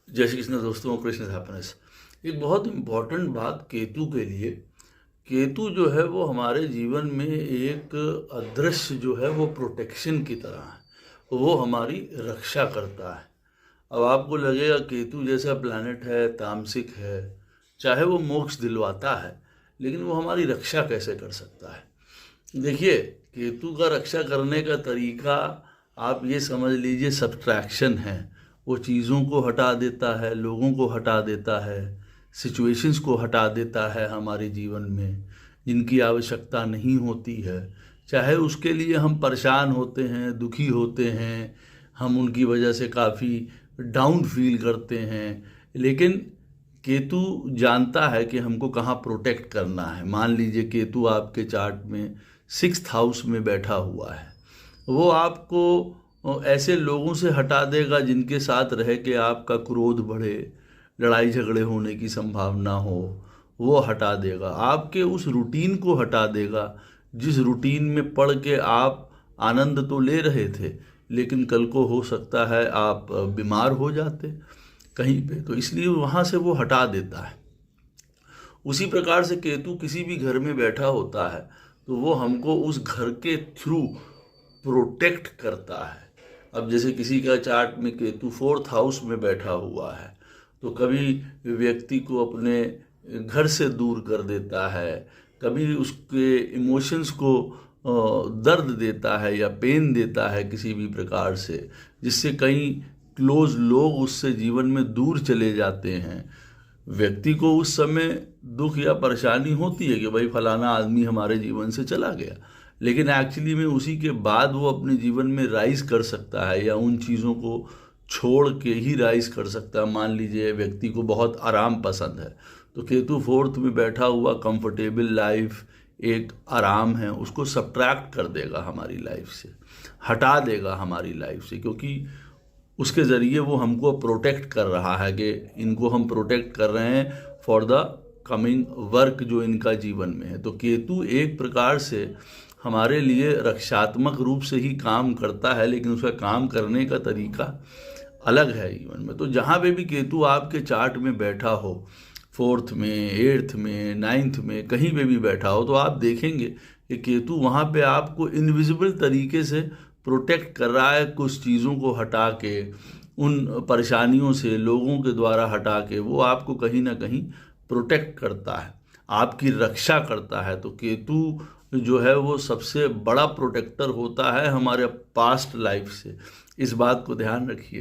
जय श्री कृष्ण दोस्तों, कृष्ण हैप्पीनेस। एक बहुत इम्पॉर्टेंट बात केतु के लिए। केतु जो है वो हमारे जीवन में एक अदृश्य जो है वो प्रोटेक्शन की तरह है, वो हमारी रक्षा करता है। अब आपको लगेगा केतु जैसा प्लैनेट है, तामसिक है, चाहे वो मोक्ष दिलवाता है, लेकिन वो हमारी रक्षा कैसे कर सकता है? देखिए, केतु का रक्षा करने का तरीका आप ये समझ लीजिए सब्ट्रैक्शन है। वो चीज़ों को हटा देता है, लोगों को हटा देता है, सिचुएशंस को हटा देता है हमारे जीवन में जिनकी आवश्यकता नहीं होती है। चाहे उसके लिए हम परेशान होते हैं, दुखी होते हैं, हम उनकी वजह से काफ़ी डाउन फील करते हैं, लेकिन केतु जानता है कि हमको कहाँ प्रोटेक्ट करना है। मान लीजिए केतु आपके चार्ट में 6th हाउस में बैठा हुआ है, वो आपको ऐसे लोगों से हटा देगा जिनके साथ रह के आपका क्रोध बढ़े, लड़ाई झगड़े होने की संभावना हो, वो हटा देगा। आपके उस रूटीन को हटा देगा जिस रूटीन में पढ़ के आप आनंद तो ले रहे थे, लेकिन कल को हो सकता है आप बीमार हो जाते कहीं पे, तो इसलिए वहाँ से वो हटा देता है। उसी प्रकार से केतु किसी भी घर में बैठा होता है तो वो हमको उस घर के थ्रू प्रोटेक्ट करता है। अब जैसे किसी का चार्ट में केतु 4th हाउस में बैठा हुआ है तो कभी व्यक्ति को अपने घर से दूर कर देता है, कभी उसके इमोशंस को दर्द देता है या पेन देता है किसी भी प्रकार से, जिससे कई क्लोज लोग उससे जीवन में दूर चले जाते हैं। व्यक्ति को उस समय दुख या परेशानी होती है कि भाई फलाना आदमी हमारे जीवन से चला गया, लेकिन एक्चुअली में उसी के बाद वो अपने जीवन में राइज कर सकता है या उन चीज़ों को छोड़ के ही राइज कर सकता है। मान लीजिए व्यक्ति को बहुत आराम पसंद है तो केतु 4th में बैठा हुआ कंफर्टेबल लाइफ एक आराम है, उसको सब्ट्रैक्ट कर देगा हमारी लाइफ से, हटा देगा हमारी लाइफ से, क्योंकि उसके ज़रिए वो हमको प्रोटेक्ट कर रहा है कि इनको हम प्रोटेक्ट कर रहे हैं फॉर द कमिंग वर्क जो इनका जीवन में है। तो केतु एक प्रकार से हमारे लिए रक्षात्मक रूप से ही काम करता है, लेकिन उसका काम करने का तरीका अलग है जीवन में। तो जहाँ पे भी केतु आपके चार्ट में बैठा हो, 4th में, 8th में, 9th में, कहीं पे भी बैठा हो, तो आप देखेंगे कि केतु वहाँ पे आपको इनविजिबल तरीके से प्रोटेक्ट कर रहा है। कुछ चीज़ों को हटा के, उन परेशानियों से लोगों के द्वारा हटा के वो आपको कहीं ना कहीं प्रोटेक्ट करता है, आपकी रक्षा करता है। तो केतु जो है वो सबसे बड़ा प्रोटेक्टर होता है हमारे पास्ट लाइफ से। इस बात को ध्यान रखिए।